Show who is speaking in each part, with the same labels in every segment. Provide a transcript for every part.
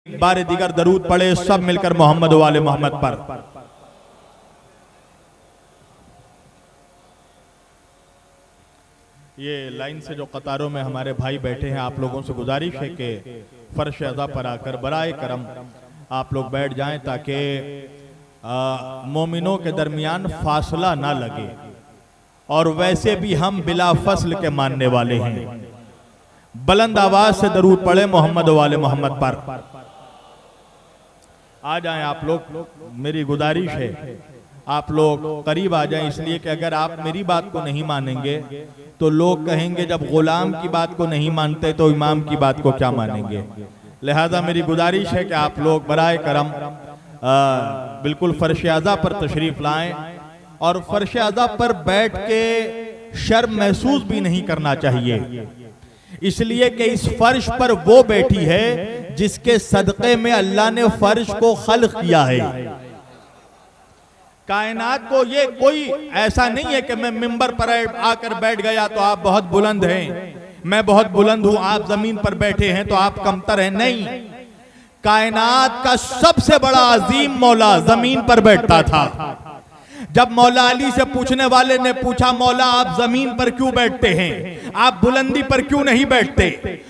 Speaker 1: बार दीगर दरूद पढ़े सब मिलकर मोहम्मद वाले मोहम्मद पर। ये लाइन से जो कतारों में हमारे भाई बैठे हैं, आप लोगों से गुजारिश है कि फर्श अज़ा पर आकर बराए करम आप लोग बैठ जाएं ताकि मोमिनों के दरमियान फासला ना लगे। और वैसे भी हम बिला फसल के मानने वाले हैं। बुलंद आवाज से दरूद पढ़े मोहम्मद वाले मोहम्मद पर। आ जाएं आप लोग, मेरी गुजारिश है आप लोग करीब आ जाएं, इसलिए कि अगर आप मेरी बात को नहीं मानेंगे तो लोग कहेंगे जब गुलाम की बात को नहीं मानते तो इमाम की बात को क्या मानेंगे। लिहाजा मेरी गुजारिश है कि आप लोग बराए करम बिल्कुल फर्श अज़ा पर तशरीफ लाएं और फर्श अज़ा पर बैठ के शर्म महसूस भी नहीं करना चाहिए, इसलिए कि इस फर्श पर वो बैठी है जिसके सदक़े में अल्लाह ने फर्श को खल्क़ किया है। कायनात को ये कोई ऐसा नहीं है कि मैं मिंबर पर आकर बैठ गया तो आप बहुत बुलंद हैं, मैं बहुत बुलंद हूं, आप जमीन पर बैठे हैं तो आप कमतर हैं। नहीं, कायनात का सबसे बड़ा अजीम मौला जमीन पर बैठता था। जब मौला अली से पूछने वाले ने पूछा मौला आप जमीन पर क्यों बैठते हैं, आप बुलंदी पर क्यों नहीं बैठते,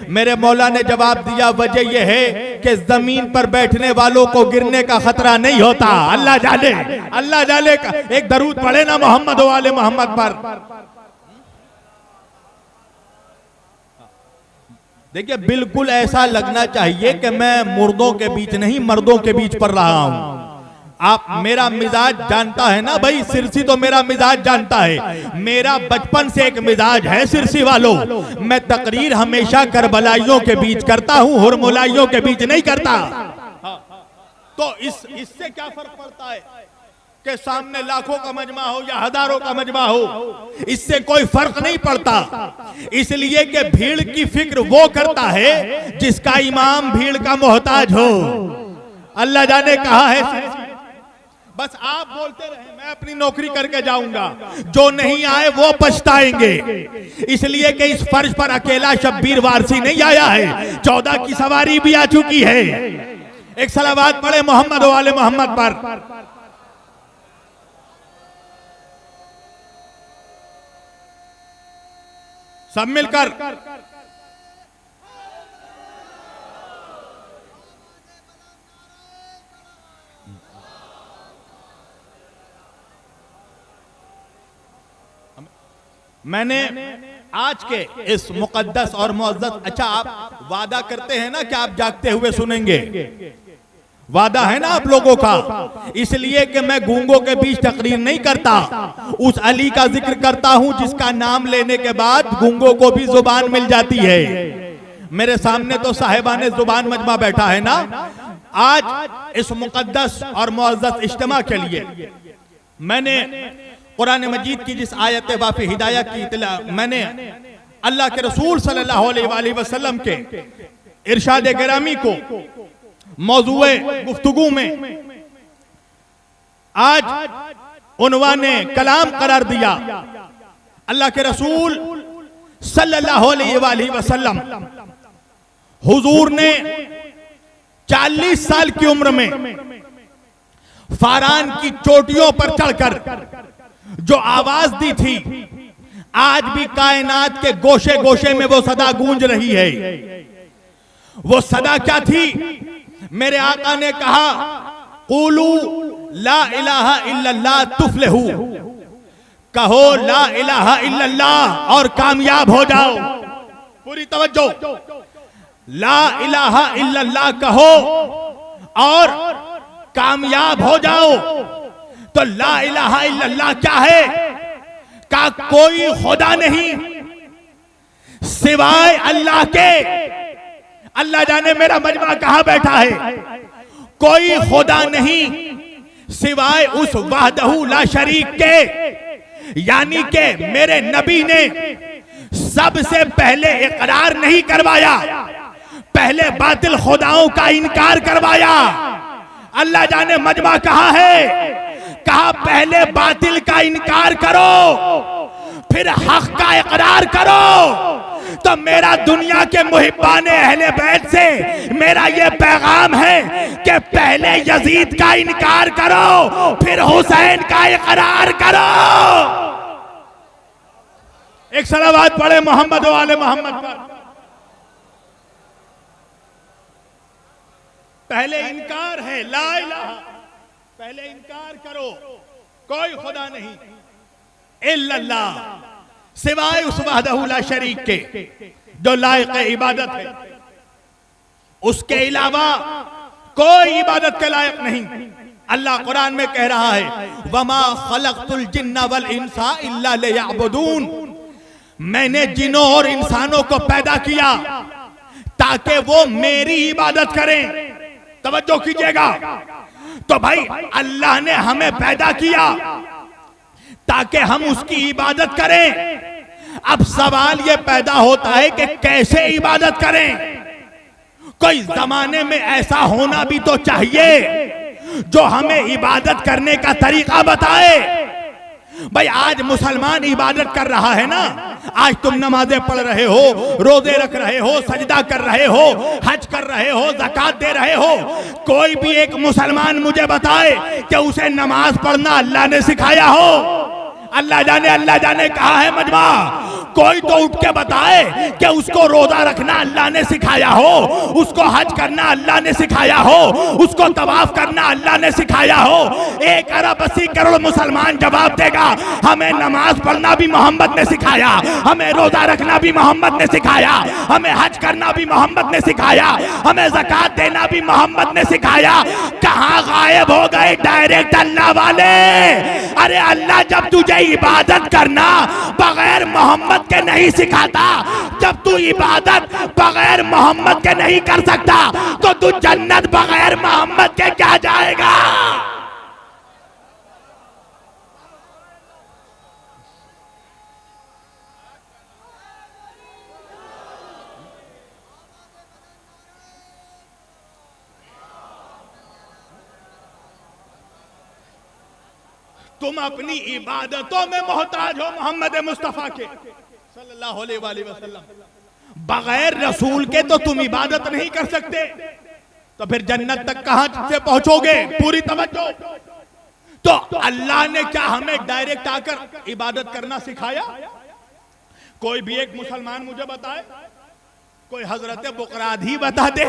Speaker 1: मेरे मौला ने जवाब दिया वजह यह है कि जमीन पर बैठने वालों को गिरने का खतरा नहीं होता। अल्लाह जाने का एक दरूद पढ़े ना मोहम्मद वाले मोहम्मद पर। देखिए बिल्कुल ऐसा लगना चाहिए कि मैं मुर्दों के बीच नहीं मर्दों के बीच पढ़ रहा हूं। आप मेरा मिजाज जानता है ना भाई, सिरसी तो मेरा मिजाज जानता है, मेरा बचपन से एक मिजाज है सिरसी वालों। मैं तकरीर हमेशा करबलाइयों के बीच करता हूं, हुरमुलाइयों के बीच नहीं करता। तो इससे क्या फर्क पड़ता है कि सामने लाखों का मजमा हो या हजारों का मजमा हो, इससे कोई फर्क नहीं पड़ता। इसलिए कि भीड़ की फिक्र वो करता है जिसका इमाम भीड़ का मोहताज हो। अल्लाह जाने कहा है बस आप बोलते रहे, मैं अपनी नौकरी करके जाऊंगा, जो नहीं आए वो पछताएंगे। इसलिए कि इस फर्श पर अकेला शब्बीर वारसी नहीं आया है, 14 की सवारी भी आ चुकी है। एक सलावत पढ़े मोहम्मद वाले मोहम्मद पर। सब मिलकर मैंने आज के इस मुकद्दस और मुअज़्ज़ज़, अच्छा आप वादा करते हैं ना कि आप जागते हुए सुनेंगे, वादा है ना आप लोगों का, इसलिए कि मैं गूंगों के बीच तकरीर नहीं करता, उस अली का जिक्र करता हूं जिसका नाम लेने के बाद गूंगों को भी जुबान मिल जाती है। मेरे सामने तो साहिबाने जुबान मजमा बैठा है ना। आज इस मुकद्दस और मुअज़्ज़ज़ इज्तिमा के लिए मैंने कुरान मजीद की जिस आयत वाफ़ी हिदायत की इत्तला, मैंने अल्लाह के रसूल सल्लल्लाहु अलैहि वसल्लम के इरशाद गिरामी को मौज़ूए गुफ्तगू में आज उन्वाने कलाम करार दिया। अल्लाह के रसूल सल्लल्लाहु अलैहि वसल्लम हुजूर ने 40 साल की उम्र में फारान की चोटियों पर चढ़कर जो आवाज दी थी, आज भी कायनात के गोशे गोशे में वो सदा गूंज रही है। वो सदा क्या थी? मेरे आका ने कहा क़ूलू ला इलाहा इल्लल्लाह तुफ़्लिहू, कहो ला इलाहा इल्लल्लाह और कामयाब हो जाओ। पूरी तवज्जो, ला इलाहा इल्लल्लाह कहो और कामयाब हो जाओ। तो ला इलाहा इल्लल्लाह क्या है? का कोई खुदा नहीं सिवाय अल्लाह के। अल्लाह जाने मेरा मजमा कहां बैठा है। कोई खुदा नहीं सिवाय उस वहदहू ला शरीक के, यानी के मेरे नबी ने सबसे पहले इकरार नहीं करवाया, पहले बातिल खुदाओं का इनकार करवाया। अल्लाह जाने मजमा कहां है। कहा पहले बातिल का इनकार करो, फिर हक का इकरार करो, तो मेरा दुनिया के मुहिब्बाने अहले बैत से मेरा ये पैगाम है कि पहले यजीद का इनकार करो, फिर हुसैन का इकरार करो। एक सलावत पढ़े मोहम्मद वाले मोहम्मद पर। पहले इनकार है ला इलाहा, पहले इनकार करो कोई खुदा नहीं इल्लल्लाह, सिवाय उस वहदहू ला शरीक के जो लायक इबादत है, उसके अलावा कोई इबादत के लायक नहीं। अल्लाह कुरान में कह रहा है वमा खलक़तुल जिन्ना वल इंसा इल्ला लियअबुदून, मैंने जिनों और इंसानों को पैदा किया ताकि वो मेरी इबादत करें। तवज्जो कीजिएगा, तो भाई अल्लाह ने हमें पैदा किया ताकि हम उसकी इबादत करें। अब सवाल यह पैदा होता है कि कैसे इबादत करें। कोई जमाने में ऐसा होना भी तो चाहिए जो हमें इबादत करने का तरीका बताए। भाई आज मुसलमान इबादत कर रहा है ना, आज तुम नमाजें पढ़ रहे हो, रोजे रख रहे हो, सजदा कर रहे हो, हज कर रहे हो, ज़कात दे रहे हो। कोई भी एक मुसलमान मुझे बताए कि उसे नमाज पढ़ना अल्लाह ने सिखाया हो। अल्लाह जाने कहा है मजमा। कोई तो उठ के बताए कि उसको रोजा रखना अल्लाह ने सिखाया हो, उसको हज करना अल्लाह ने सिखाया हो, उसको तवाफ करना अल्लाह ने सिखाया हो। 1 अरब 80 करोड़ मुसलमान जवाब देगा हमें नमाज पढ़ना भी मोहम्मद ने सिखाया, हमें रोजा रखना भी मोहम्मद ने सिखाया, हमें हज करना भी मोहम्मद ने सिखाया, हमें ज़कात देना भी मोहम्मद ने सिखाया। कहाँ गायब हो गए डायरेक्ट अल्लाह वाले? अरे अल्लाह जब तुझे इबादत करना बगैर मोहम्मद के नहीं सिखाता, जब तू इबादत बगैर मोहम्मद के नहीं कर सकता तो तू जन्नत बगैर मोहम्मद के क्या जाएगा? तुम अपनी इबादतों में मोहताज हो मोहम्मद मुस्तफा के सल्लल्लाहु अलैहि वसल्लम। बगैर रसूल के तो तुम इबादत नहीं कर सकते, तो फिर जन्नत तक कहां से पहुंचोगे? पूरी तवज्जो। तो अल्लाह ने क्या हमें डायरेक्ट आकर इबादत करना सिखाया? कोई भी एक मुसलमान मुझे बताए, कोई हजरत बुकराद ही बता दे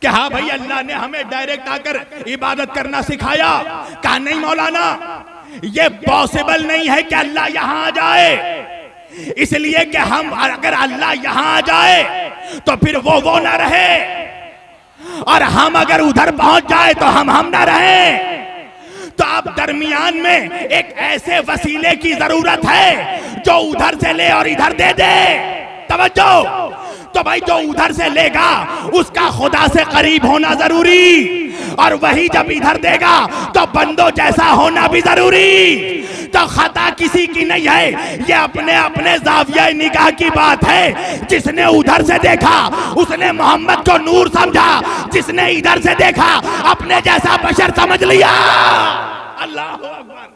Speaker 1: कि हाँ भाई अल्लाह ने हमें डायरेक्ट आकर इबादत करना सिखाया। कहा नहीं मौलाना, ये पॉसिबल नहीं है कि अल्लाह यहां आ जाए, इसलिए कि हम अगर अल्लाह यहां आ जाए तो फिर वो ना रहे, और हम अगर उधर पहुंच जाए तो हम ना रहे। तो अब दरमियान में एक ऐसे वसीले की जरूरत है जो उधर से ले और इधर दे दे। तवज्जो। तो भाई जो उधर से लेगा उसका खुदा से करीब होना जरूरी, और वही जब इधर देगा तो बंदो जैसा होना भी जरूरी। तो खता किसी की नहीं है, ये अपने अपने जाविया निगाह की बात है। जिसने उधर से देखा उसने मोहम्मद को नूर समझा, जिसने इधर से देखा अपने जैसा बशर समझ लिया। अल्लाह अकबर।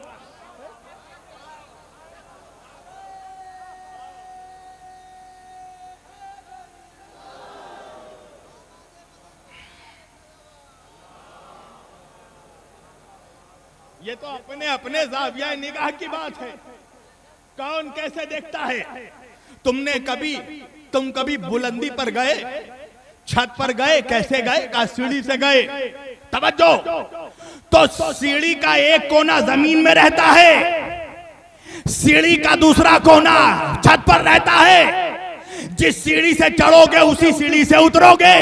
Speaker 1: ये तो अपने अपने जाविया निगाह की बात है, कौन कैसे देखता है। तुम कभी बुलंदी पर गए, छत पर गए? कैसे गए? का सीढ़ी से गए। तवज्जो। तो सीढ़ी का एक कोना जमीन में रहता है, सीढ़ी का दूसरा कोना छत पर रहता है। जिस सीढ़ी से चढ़ोगे उसी सीढ़ी से उतरोगे।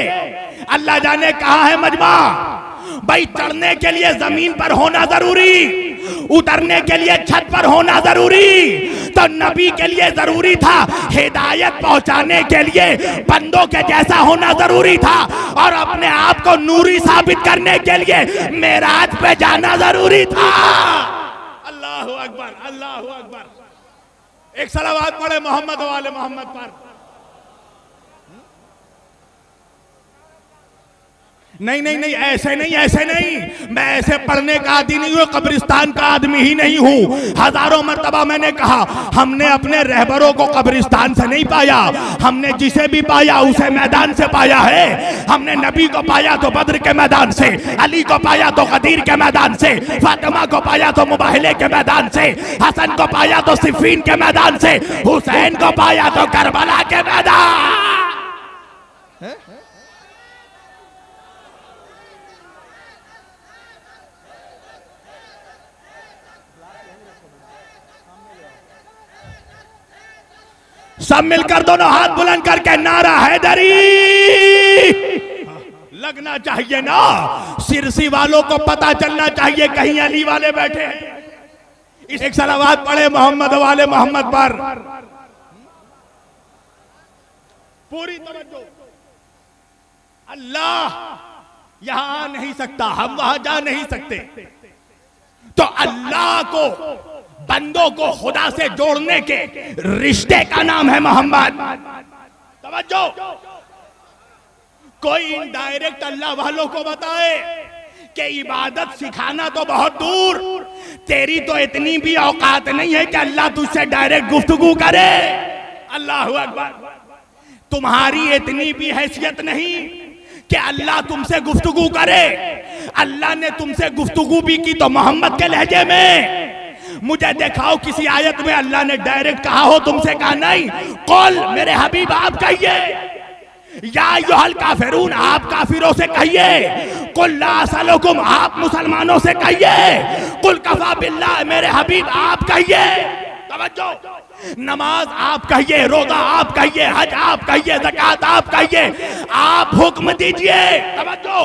Speaker 1: अल्लाह जाने कहा है मजमा। भाई चढ़ने के लिए जमीन पर होना जरूरी, उतरने के लिए छत पर होना जरूरी। तो नबी के लिए जरूरी था हिदायत पहुंचाने के लिए बंदों के जैसा होना जरूरी था, और अपने आप को नूरी साबित करने के लिए मेराज पे जाना जरूरी था। अल्लाह अकबर, अल्लाह अकबर। एक सलावत पढ़े मोहम्मद वाले मोहम्मद पर। नहीं नहीं नहीं, ऐसे नहीं, ऐसे नहीं। मैं ऐसे पढ़ने का आदमी नहीं हूँ, कब्रिस्तान का आदमी ही नहीं हूँ। हजारों मर्तबा मैंने कहा, हमने अपने रहबरों को कब्रिस्तान से नहीं पाया, हमने जिसे भी पाया उसे मैदान से पाया है। हमने नबी को पाया तो बद्र के मैदान से, अली को पाया तो गदीर के मैदान से, फातिमा को पाया तो मुबाहिले के मैदान से, हसन को पाया तो सिफीन के मैदान से, हुसैन को पाया तो करबला के मैदान। सब मिलकर दोनों हाथ बुलंद करके नारा हैदरी लगना चाहिए ना। सिरसी वालों को पता चलना चाहिए कहीं अली वाले बैठे हैं। एक सलावत पढ़े मोहम्मद वाले मोहम्मद पर। पूरी तवज्जो। अल्लाह यहां आ नहीं सकता, हम वहां जा नहीं सकते, तो अल्लाह को बंदों को खुदा से जोड़ने के रिश्ते का नाम है मोहम्मद। तवज्जो। कोई इनडायरेक्ट अल्लाह वालों को बताए कि इबादत सिखाना तो बहुत दूर, तेरी तो इतनी भी औकात नहीं है कि अल्लाह तुझसे डायरेक्ट गुफ्तगू करे। अल्लाहु अकबर। तुम्हारी इतनी भी हैसियत नहीं कि अल्लाह तुमसे गुफ्तगू करे। अल्लाह ने तुमसे गुफ्तगू भी की तो मोहम्मद के लहजे में। मुझे दिखाओ किसी आयत में अल्लाह ने डायरेक्ट कहा हो तुमसे, कहा नहीं। कौल मेरे हबीब आप कहिए, या अय्युहल काफिरून आप काफिरों से कहिए, कुल ला असलुकुम आप मुसलमानों से कहिए, कुल कफा बिल्लाह मेरे हबीब आप कहिए। तवज्जो। नमाज आप कहिए, रोजा आप कहिए, हज आप कहिए, ज़कात आप कहिए, आप हुक्म दीजिए। तवज्जो।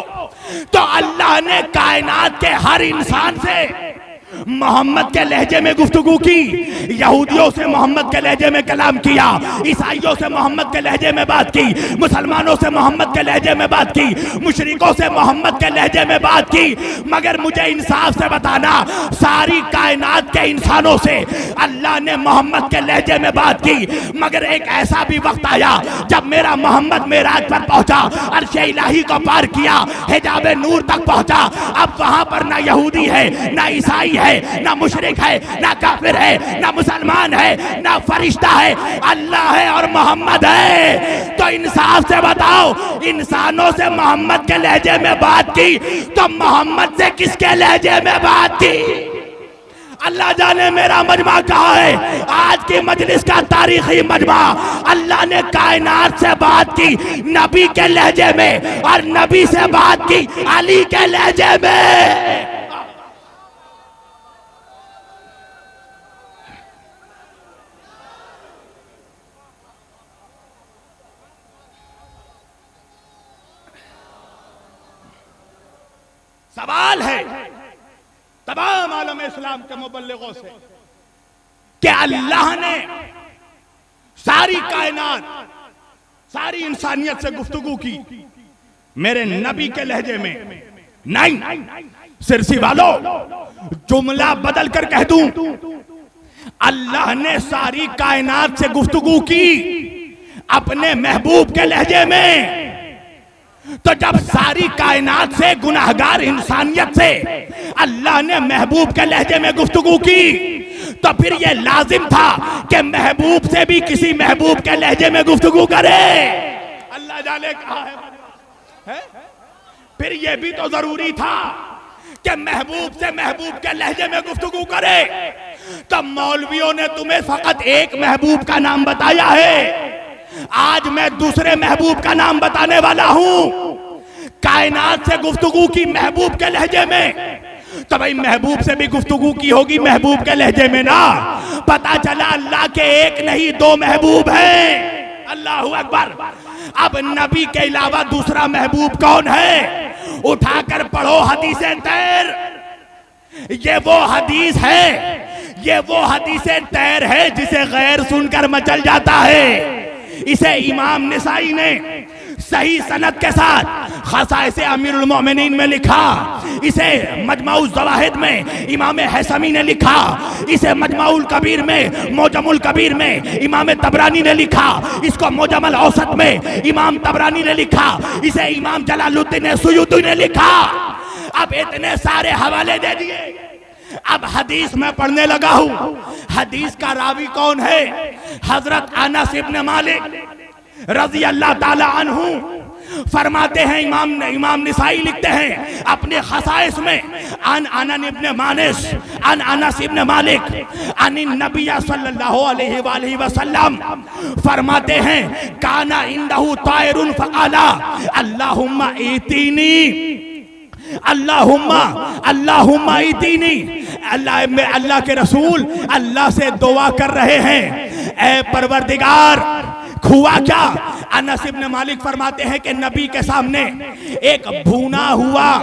Speaker 1: तो अल्लाह ने कायनात के हर इंसान से मोहम्मद के लहजे में गुफ्तगू की। यहूदियों से मोहम्मद के लहजे में कलाम किया, ईसाइयों से मोहम्मद के लहजे में बात की, मुसलमानों से मोहम्मद के लहजे में बात की, मुशरिकों से मोहम्मद के लहजे में बात की। मगर मुझे इंसाफ से बताना, सारी कायनात के इंसानों से अल्लाह ने मोहम्मद के लहजे में बात की। मगर एक ऐसा भी वक्त आया जब मेरा मोहम्मद मेराज पर पहुंचा, अर्श इलाही को पार किया, हिजाब नूर तक पहुंचा। अब वहां पर ना यहूदी है, ना ईसाई है, ना मुशरिक है, ना काफिर है, ना मुसलमान है, ना फरिश्ता है, अल्लाह है और मोहम्मद है। तो इंसाफ से बताओ, इंसानों से मोहम्मद के लहजे में बात की तो मोहम्मद से किसके लहजे में बात की? अल्लाह जाने मेरा मजमा कहाँ है। आज की मजलिस का तारीखी मजमा, अल्लाह ने कायनात से बात की नबी के लहजे में और नबी से बात की अली के लहजे में। सवाल है तमाम आलम इस्लाम के मुबल्लिगों से कि अल्लाह ने सारी कायनात, सारी इंसानियत से गुफ्तगू की मेरे नबी के लहजे में? नहीं। सिरसी वालों, जुमला बदल कर कह दूं, अल्लाह ने सारी कायनात से गुफ्तगू की अपने महबूब के लहजे में। तो जब सारी कायनात से, गुनाहगार इंसानियत से अल्लाह ने महबूब के लहजे में गुफ्तगू की, तो फिर ये लाजिम था कि महबूब से भी किसी महबूब के लहजे में गुफ्तगू करे। अल्लाह जाने कहा है? फिर ये भी तो जरूरी था कि महबूब से महबूब के लहजे में गुफ्तगू करे। तो मौलवियों ने तुम्हें फकत एक महबूब का नाम बताया है, आज मैं दूसरे महबूब का नाम बताने वाला हूं। कायनात से गुफ्तगू की महबूब के लहजे में, तो भाई महबूब से भी गुफ्तगू की होगी महबूब के लहजे में ना। पता चला अल्लाह के एक नहीं दो महबूब हैं। अल्लाहु अकबर। अब नबी के अलावा दूसरा महबूब कौन है? उठाकर पढ़ो हदीसें तैर। ये वो हदीस है, ये वो हदीसें तैर है जिसे गैर सुनकर मचल जाता है। इसे इमाम निसाई ने सही सनद के साथ खसाइसे अमीरुल मोमिनीन में लिखा, इसे मजमाउल ज़वाहिद में इमाम हैसमी ने लिखा, इसे मजमाउल कबीर में मोजमुल कबीर में इमाम तबरानी ने लिखा, इसको मोजमुल औसत में इमाम तबरानी ने लिखा, इसे इमाम जलालुद्दीन सुयूती ने लिखा। अब इतने सारे हवाले दे दिए। अब हदीस में पढ़ने लगा हूं। हदीस का रावी कौन है? हजरत अनस इब्न मालिक रज़ी अल्लाह ताला अन्हु फरमाते हैं, इमाम निसाई लिखते हैं अपने खसाइस में, अन अनस इब्न मालिक अन नबी सल्लल्लाहु अलैहि वसल्लम फरमाते हैं, काना इंदहु तायरुन फअला अल्लाहुम्मा इतीनी अल्लाहुम्मा इतीनी। अल्लाह के रसूल अल्लाह से दुआ कर रहे हैं, ए परवरदिगार। हुआ क्या? अनस इब्न मालिक फरमाते हैं कि नबी के सामने एक भूना हुआ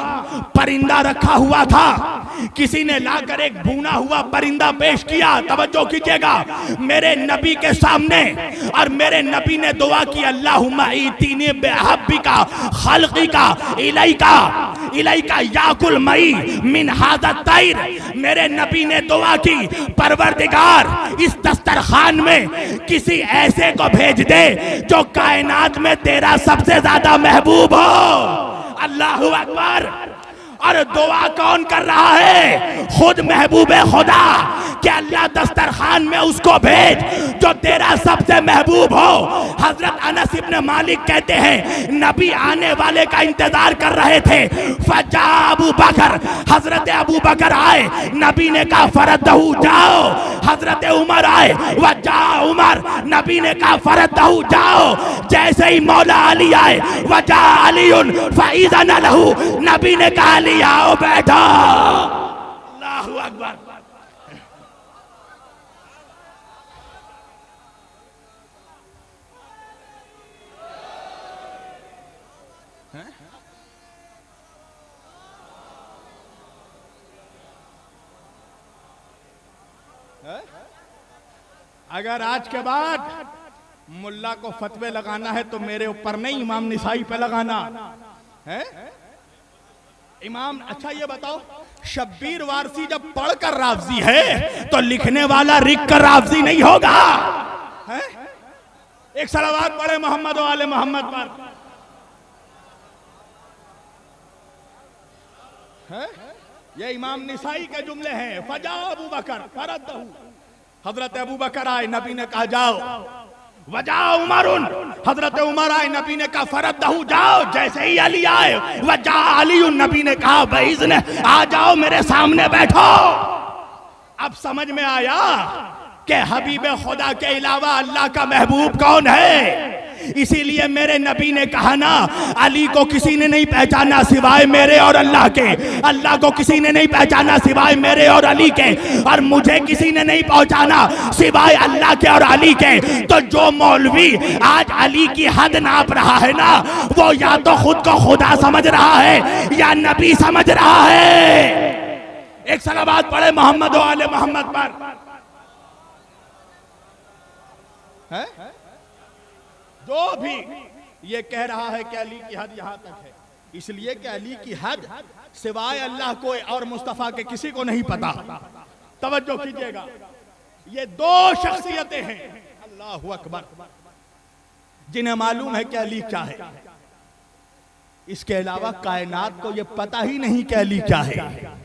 Speaker 1: परिंदा रखा हुआ था। किसी ने लाकर एक भूना हुआ परिंदा पेश किया, तवज्जो कीजिएगा, मेरे नबी के सामने, और मेरे नबी ने दुआ की, अल्लाहुम्मा इतीनी बिहब्बिका खल्क़िका इलैका याकुल मई मिन हाज़ा तैर। मेरे नबी ने दुआ की, परवरदिगार इस दस्तरखान में किसी ऐसे को भेज दे जो कायनात में तेरा सबसे ज्यादा महबूब हो। अल्लाहु अकबर। और दुआ कौन कर रहा है? खुद महबूब खुदा कि अल्लाह दस्तरखान में उसको भेज जो तेरा सबसे महबूब हो। हजरत अनस इब्न मालिक कहते हैं, नबी आने वाले का इंतजार कर रहे थे। फजा अबू बकर, हजरत अबू बकर आए, नबी ने कहा फरदहू जाओ। हजरत उमर आए, वजा उमर, नबी ने कहा फरदहू जाओ। जैसे ही मौला अली आए, वजा अलीउन फइज़न लहू, नबी ने कहा अली आओ बैठो। अल्लाहु अकबर। अगर आज के बाद मुल्ला को फतवे लगाना है तो मेरे ऊपर नहीं, इमाम निसाई पे लगाना है। इमाम, अच्छा ये बताओ, शब्बीर वारसी जब पढ़कर राफजी है तो लिखने वाला लिख कर राफजी नहीं होगा? है? एक सलावत पढ़े मोहम्मद वाले मोहम्मद पर। है? ये इमाम निसाई के जुमले हैं। फजा अबू बकर फरदहू, हजरत अबू बकर आए, नबी ने कहा जाओ। वजा उमरुन, हजरत उमर आए, नबी ने कहा फरदहू जाओ। जैसे ही अली आए, वजा अलीउन, नबी ने कहा बइज़्न आ जाओ, मेरे सामने बैठो। अब समझ में आया कि हबीब खुदा के अलावा अल्लाह का महबूब कौन है। इसीलिए मेरे नबी ने कहा ना, अली को किसी ने नहीं पहचाना सिवाय मेरे और अल्लाह के, अल्लाह को किसी ने नहीं पहचाना सिवाय मेरे और अली के, और मुझे किसी ने नहीं पहचाना सिवाय अल्लाह के और अली के। तो जो मौलवी आज अली की हद नाप रहा है ना, वो या तो खुद को खुदा समझ रहा है या नबी समझ रहा है। एक सलावत पढ़े मोहम्मद वाले मोहम्मद पर। है? जो भी ये कह रहा है कि अली की हद यहां तक है, इसलिए कि अली की हद सिवाय अल्लाह को और मुस्तफा के किसी को नहीं पता। तवज्जो कीजिएगा, ये दो शख्सियतें हैं, अल्लाहु अकबर, जिन्हें मालूम है कि अली क्या है। इसके अलावा कायनात को ये पता ही नहीं कि अली क्या है।